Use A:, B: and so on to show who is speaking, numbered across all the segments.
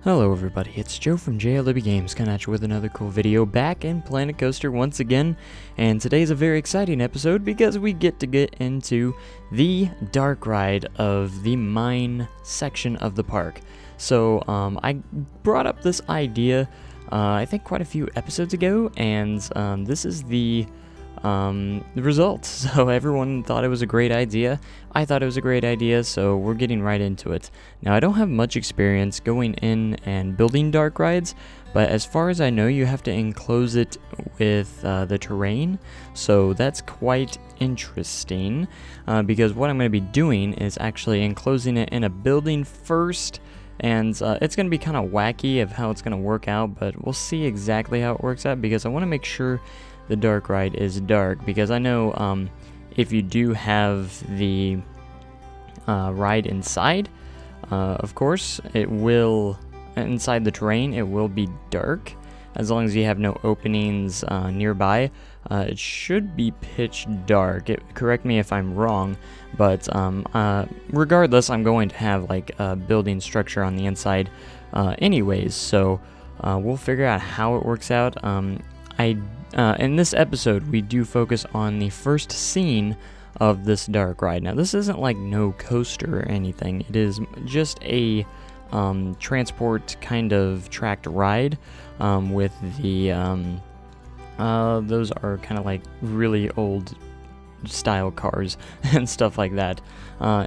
A: Hello everybody, it's Joe from JLW Games coming at you with another cool video back in Planet Coaster once again, and today's a very exciting episode because we get to get into the dark ride of the mine section of the park. So I brought up this idea I think quite a few episodes ago, and this is the results. So everyone thought it was a great idea. I thought it was a great idea, so we're getting right into it. Now, I don't have much experience going in and building dark rides, but as far as I know, you have to enclose it with the terrain, so that's quite interesting, because what I'm going to be doing is actually enclosing it in a building first, and it's going to be kind of wacky of how it's going to work out, but we'll see exactly how it works out, because I want to make sure the dark ride is dark, because I know if you do have the ride inside, of course it will, inside the terrain, it will be dark. As long as you have no openings nearby, it should be pitch dark. Correct me if I'm wrong, but regardless, I'm going to have like a building structure on the inside anyways, so we'll figure out how it works out. In this episode, we do focus on the first scene of this dark ride. Now, this isn't like no coaster or anything. It is just a transport kind of tracked ride with the those are kind of like really old style cars and stuff like that.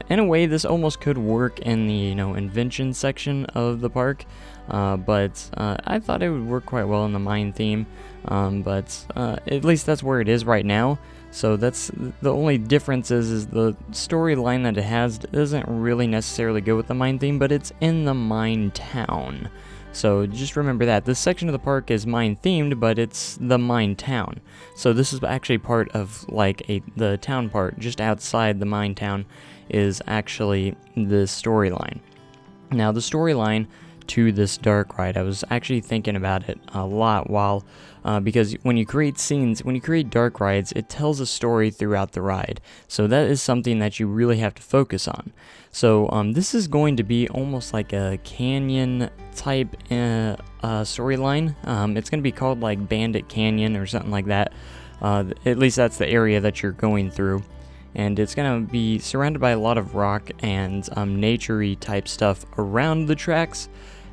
A: In a way, this almost could work in the invention section of the park, but I thought it would work quite well in the mine theme. But at least that's where it is right now. So that's the only difference is the storyline that it has doesn't really necessarily go with the mine theme, but it's in the mine town. So just remember that this section of the park is mine themed, but it's the mine town. So this is actually part of like the town part just outside the mine town is actually the storyline. Now the storyline to this dark ride, I was actually thinking about it a lot while because when you create scenes, when you create dark rides, it tells a story throughout the ride. So that is something that you really have to focus on. So this is going to be almost like a canyon type storyline. It's going to be called like Bandit Canyon or something like that. At least that's the area that you're going through. And it's going to be surrounded by a lot of rock and nature-y type stuff around the tracks.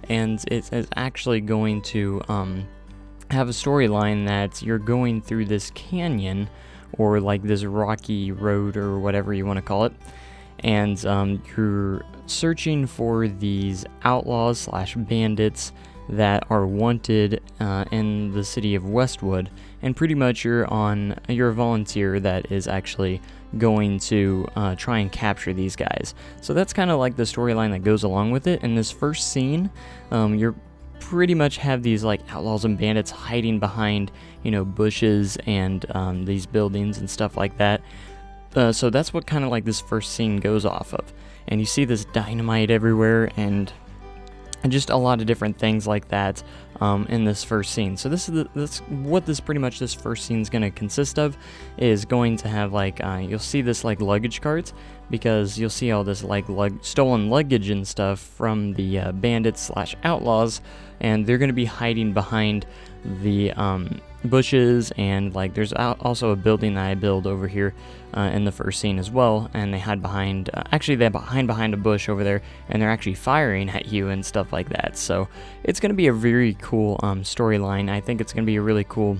A: And it's actually going to have a storyline that you're going through this canyon or like this rocky road or whatever you want to call it. And you're searching for these outlaws / bandits that are wanted in the city of Westwood. And pretty much you're a volunteer that is actually going to try and capture these guys. So that's kind of like the storyline that goes along with it. In this first scene, you're pretty much have these like outlaws and bandits hiding behind bushes and these buildings and stuff like that. So that's what kind of like this first scene goes off of. And you see this dynamite everywhere and just a lot of different things like that in this first scene. So this is what this first scene is going to consist of. Is going to have like you'll see this like luggage cart, because you'll see all this like stolen luggage and stuff from the bandits / outlaws, and they're going to be hiding behind the bushes, and like there's also a building that I build over here in the first scene as well, and they hide behind they're behind a bush over there, and they're actually firing at you and stuff like that. So it's going to be a very cool storyline. I think it's going to be a really cool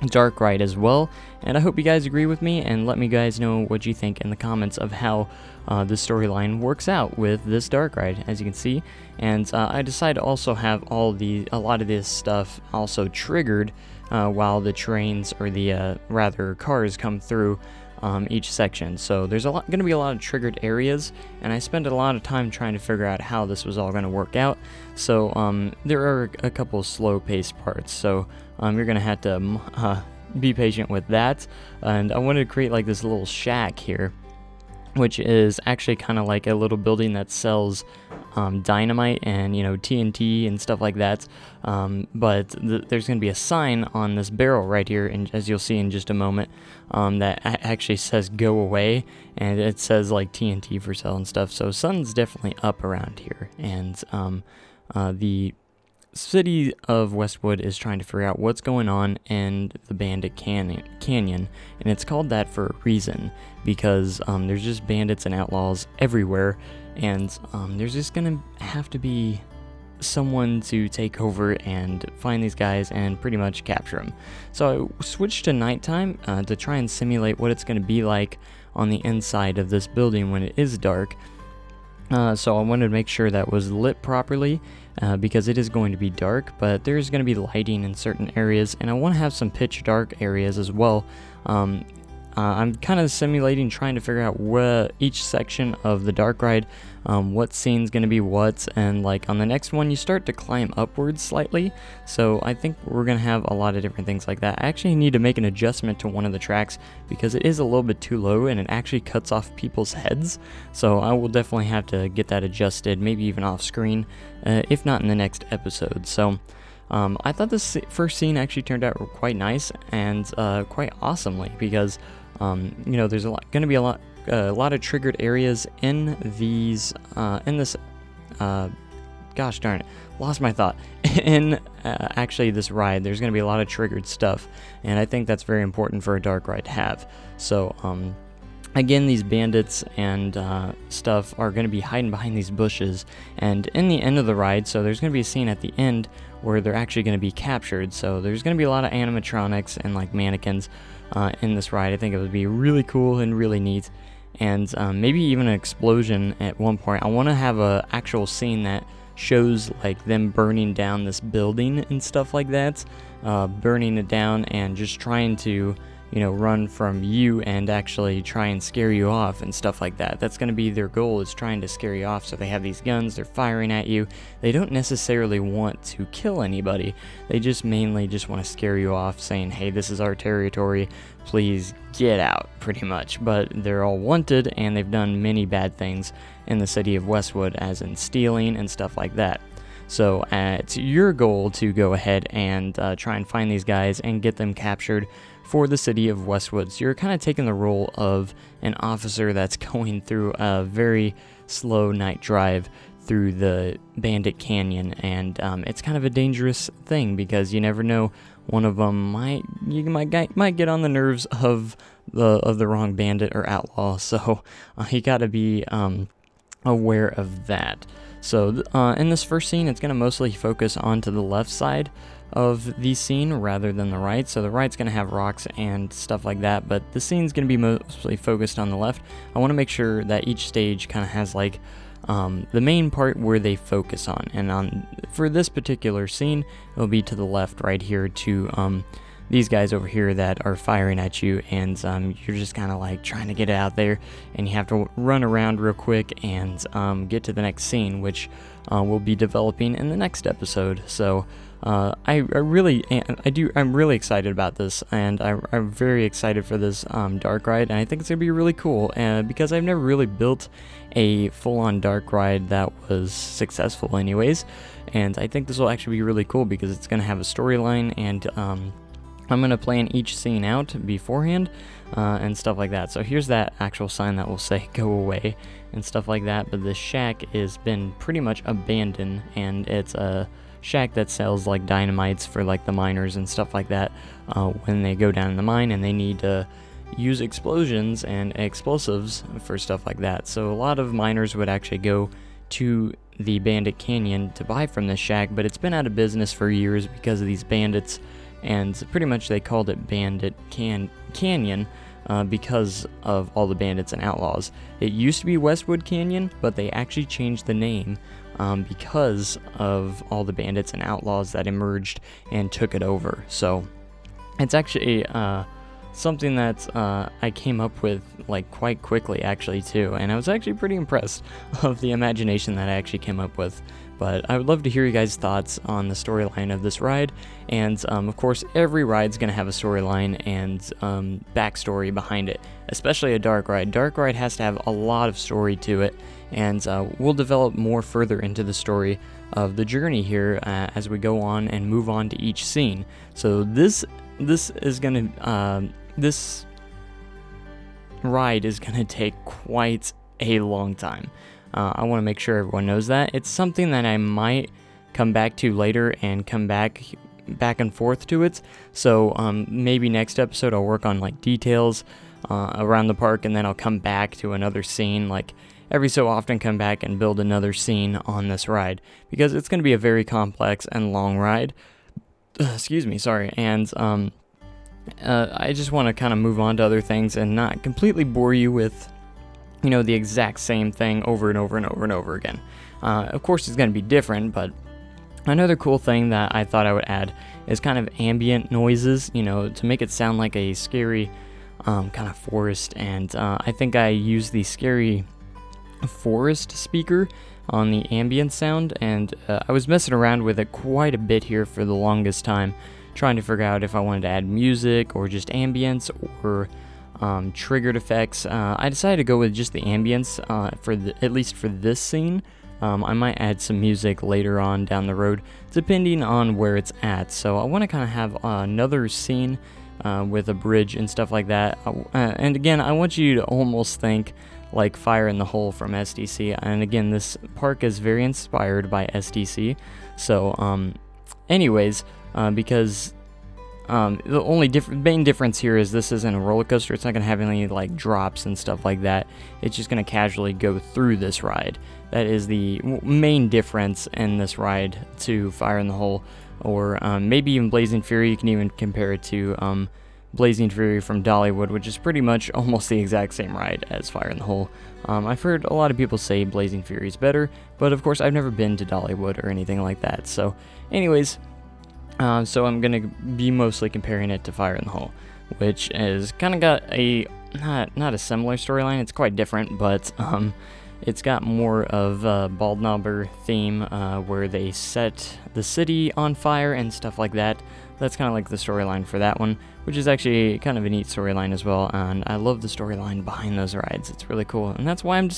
A: dark ride as well, and I hope you guys agree with me, and let me guys know what you think in the comments of how the storyline works out with this dark ride, as you can see. And I decided to also have a lot of this stuff also triggered while the trains or the cars come through each section. So there's going to be a lot of triggered areas, and I spent a lot of time trying to figure out how this was all going to work out. So there are a couple slow-paced parts, so you're going to have to be patient with that. And I wanted to create like this little shack here, which is actually kind of like a little building that sells dynamite and TNT and stuff like that. But there's going to be a sign on this barrel right here, and as you'll see in just a moment, that actually says "Go away," and it says like TNT for sale and stuff. So sun's definitely up around here, and the city of Westwood is trying to figure out what's going on in the Bandit Canyon, and it's called that for a reason, because there's just bandits and outlaws everywhere, and there's just gonna have to be someone to take over and find these guys and pretty much capture them. So I switched to nighttime to try and simulate what it's going to be like on the inside of this building when it is dark. So I wanted to make sure that was lit properly, because it is going to be dark, but there's going to be lighting in certain areas, and I want to have some pitch dark areas as well. I'm kind of simulating, trying to figure out what each section of the dark ride, what scene's going to be what, and like on the next one you start to climb upwards slightly, so I think we're going to have a lot of different things like that. I actually need to make an adjustment to one of the tracks because it is a little bit too low and it actually cuts off people's heads, so I will definitely have to get that adjusted, maybe even off screen, if not in the next episode. So I thought this first scene actually turned out quite nice and quite awesomely, because there's going to be a lot of triggered areas in these in this gosh darn it, lost my thought. In actually this ride, there's going to be a lot of triggered stuff, and I think that's very important for a dark ride to have. So again, these bandits and stuff are going to be hiding behind these bushes, and in the end of the ride, so there's going to be a scene at the end where they're actually going to be captured. So there's going to be a lot of animatronics and like mannequins in this ride. I think it would be really cool and really neat, and maybe even an explosion at one point. I want to have a actual scene that shows like them burning down this building and stuff like that, burning it down and just trying to run from you and actually try and scare you off and stuff like that. That's going to be their goal, is trying to scare you off. So they have these guns, they're firing at you. They don't necessarily want to kill anybody. They just mainly just want to scare you off, saying, hey, this is our territory, please get out, pretty much. But they're all wanted, and they've done many bad things in the city of Westwood, as in stealing and stuff like that. So it's your goal to go ahead and try and find these guys and get them captured for the city of Westwood. So you're kind of taking the role of an officer that's going through a very slow night drive through the Bandit Canyon, and it's kind of a dangerous thing because you never know. One of them might get on the nerves of the wrong bandit or outlaw. So you got to be aware of that. So in this first scene, it's going to mostly focus onto the left side of the scene rather than the right. So the right's going to have rocks and stuff like that, but the scene's going to be mostly focused on the left. I want to make sure that each stage kind of has like the main part where they focus on, and for this particular scene, it'll be to the left right here to these guys over here that are firing at you, and you're just kind of like trying to get it out there, and you have to run around real quick and get to the next scene, which we'll be developing in the next episode. So I'm really excited about this, and I'm very excited for this dark ride, and I think it's gonna be really cool because I've never really built a full-on dark ride that was successful anyways, and I think this will actually be really cool because it's gonna have a storyline, and I'm going to plan each scene out beforehand and stuff like that. So here's that actual sign that will say go away and stuff like that, but the shack has been pretty much abandoned, and it's a shack that sells like dynamites for like the miners and stuff like that when they go down in the mine and they need to use explosions and explosives for stuff like that. So a lot of miners would actually go to the Bandit Canyon to buy from this shack, but it's been out of business for years because of these bandits, and pretty much they called it Bandit Canyon because of all the bandits and outlaws. It used to be Westwood Canyon, but they actually changed the name because of all the bandits and outlaws that emerged and took it over. So it's actually something that I came up with like quite quickly actually too, and I was actually pretty impressed of the imagination that I actually came up with. But I would love to hear you guys' thoughts on the storyline of this ride, and of course every ride's going to have a storyline and backstory behind it, especially a dark ride. Dark ride has to have a lot of story to it, and we'll develop more further into the story of the journey here as we go on and move on to each scene. So this ride is gonna take quite a long time. I want to make sure everyone knows that. It's something that I might come back to later and come back and forth to it. So maybe next episode I'll work on like details around the park, and then I'll come back to another scene, like every so often come back and build another scene on this ride, because it's going to be a very complex and long ride. Excuse me, sorry. And I just want to kind of move on to other things and not completely bore you with, you know, the exact same thing over and over and over and over again. Of course it's going to be different, but another cool thing that I thought I would add is kind of ambient noises, you know, to make it sound like a scary kind of forest. And I think I used the scary forest speaker on the ambient sound, and I was messing around with it quite a bit here for the longest time, trying to figure out if I wanted to add music or just ambience or triggered effects. I decided to go with just the ambience at least for this scene. I might add some music later on down the road, depending on where it's at. So I want to kind of have another scene with a bridge and stuff like that. And again, I want you to almost think like Fire in the Hole from SDC. And again, this park is very inspired by SDC. So anyways, because the only main difference here is this isn't a roller coaster. It's not going to have any like drops and stuff like that. It's just going to casually go through this ride. That is the main difference in this ride to Fire in the Hole, or maybe even Blazing Fury. You can even compare it to Blazing Fury from Dollywood, which is pretty much almost the exact same ride as Fire in the Hole. I've heard a lot of people say Blazing Fury is better, but of course I've never been to Dollywood or anything like that. So anyways, so I'm going to be mostly comparing it to Fire in the Hole, which is kind of got a, not a similar storyline. It's quite different, but it's got more of a Bald Knobber theme where they set the city on fire and stuff like that. That's kind of like the storyline for that one, which is actually kind of a neat storyline as well, and I love the storyline behind those rides. It's really cool, and that's why I'm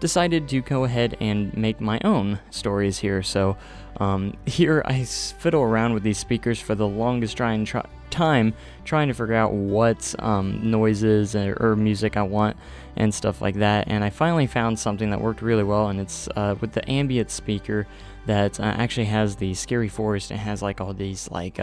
A: decided to go ahead and make my own stories here. So here I fiddle around with these speakers for the longest time trying to figure out what noises or music I want and stuff like that, and I finally found something that worked really well, and it's with the ambient speaker that actually has the scary forest. It has like all these like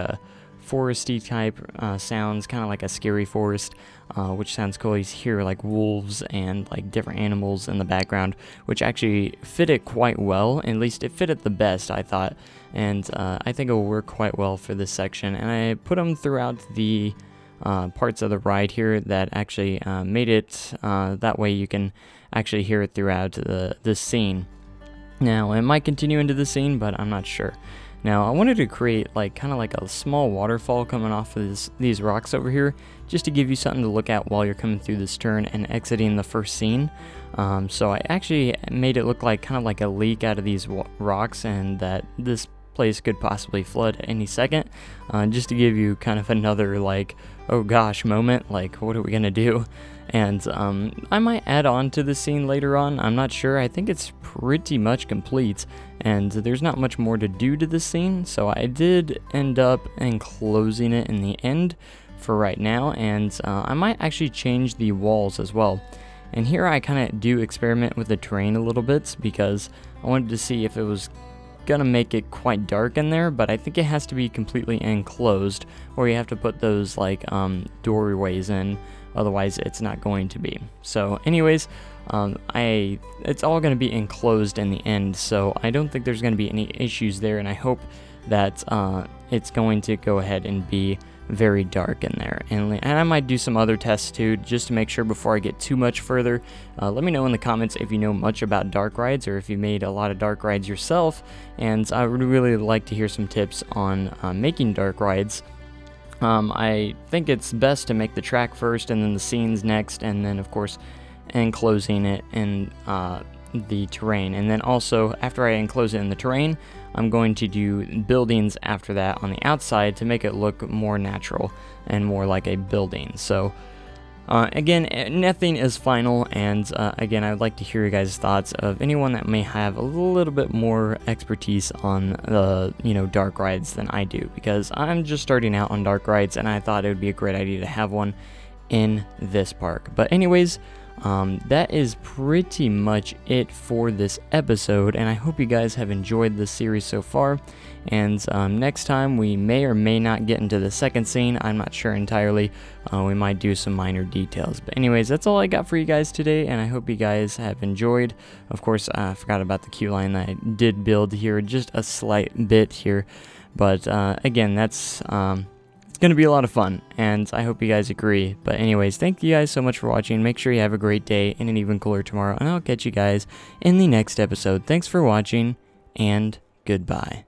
A: foresty type sounds, kind of like a scary forest, which sounds cool. You hear like wolves and like different animals in the background, which actually fit it quite well. At least it fit it the best, I thought, and I think it will work quite well for this section. And I put them throughout the parts of the ride here that actually made it that way you can actually hear it throughout the scene. Now it might continue into the scene, but I'm not sure. Now I wanted to create like kind of like a small waterfall coming off of these rocks over here, just to give you something to look at while you're coming through this turn and exiting the first scene. So I actually made it look like kind of like a leak out of these rocks, and that this place could possibly flood at any second, just to give you kind of another like, oh gosh moment, like what are we gonna do? And I might add on to the scene later on. I'm not sure. I think it's pretty much complete, and there's not much more to do to the scene, so I did end up enclosing it in the end for right now. And I might actually change the walls as well. And here I kind of do experiment with the terrain a little bit, because I wanted to see if it was gonna make it quite dark in there, but I think it has to be completely enclosed, or you have to put those like doorways in, otherwise it's not going to be. So anyways, it's all going to be enclosed in the end, so I don't think there's going to be any issues there, and I hope that it's going to go ahead and be very dark in there. And I might do some other tests too, just to make sure before I get too much further. Let me know in the comments if you know much about dark rides, or if you made a lot of dark rides yourself, and I would really like to hear some tips on making dark rides. I think it's best to make the track first and then the scenes next, and then of course enclosing it in the terrain. And then also, after I enclose it in the terrain, I'm going to do buildings after that on the outside to make it look more natural and more like a building. So again, nothing is final, and again, I would like to hear your guys' thoughts of anyone that may have a little bit more expertise on the, dark rides than I do, because I'm just starting out on dark rides, and I thought it would be a great idea to have one in this park. But anyways, that is pretty much it for this episode, and I hope you guys have enjoyed this series so far. And next time we may or may not get into the second scene. I'm not sure entirely. We might do some minor details. But anyways, that's all I got for you guys today, and I hope you guys have enjoyed. Of course, I forgot about the queue line that I did build here, just a slight bit here. But again, that's it's going to be a lot of fun, and I hope you guys agree. But anyways, thank you guys so much for watching. Make sure you have a great day and an even cooler tomorrow, and I'll catch you guys in the next episode. Thanks for watching, and goodbye.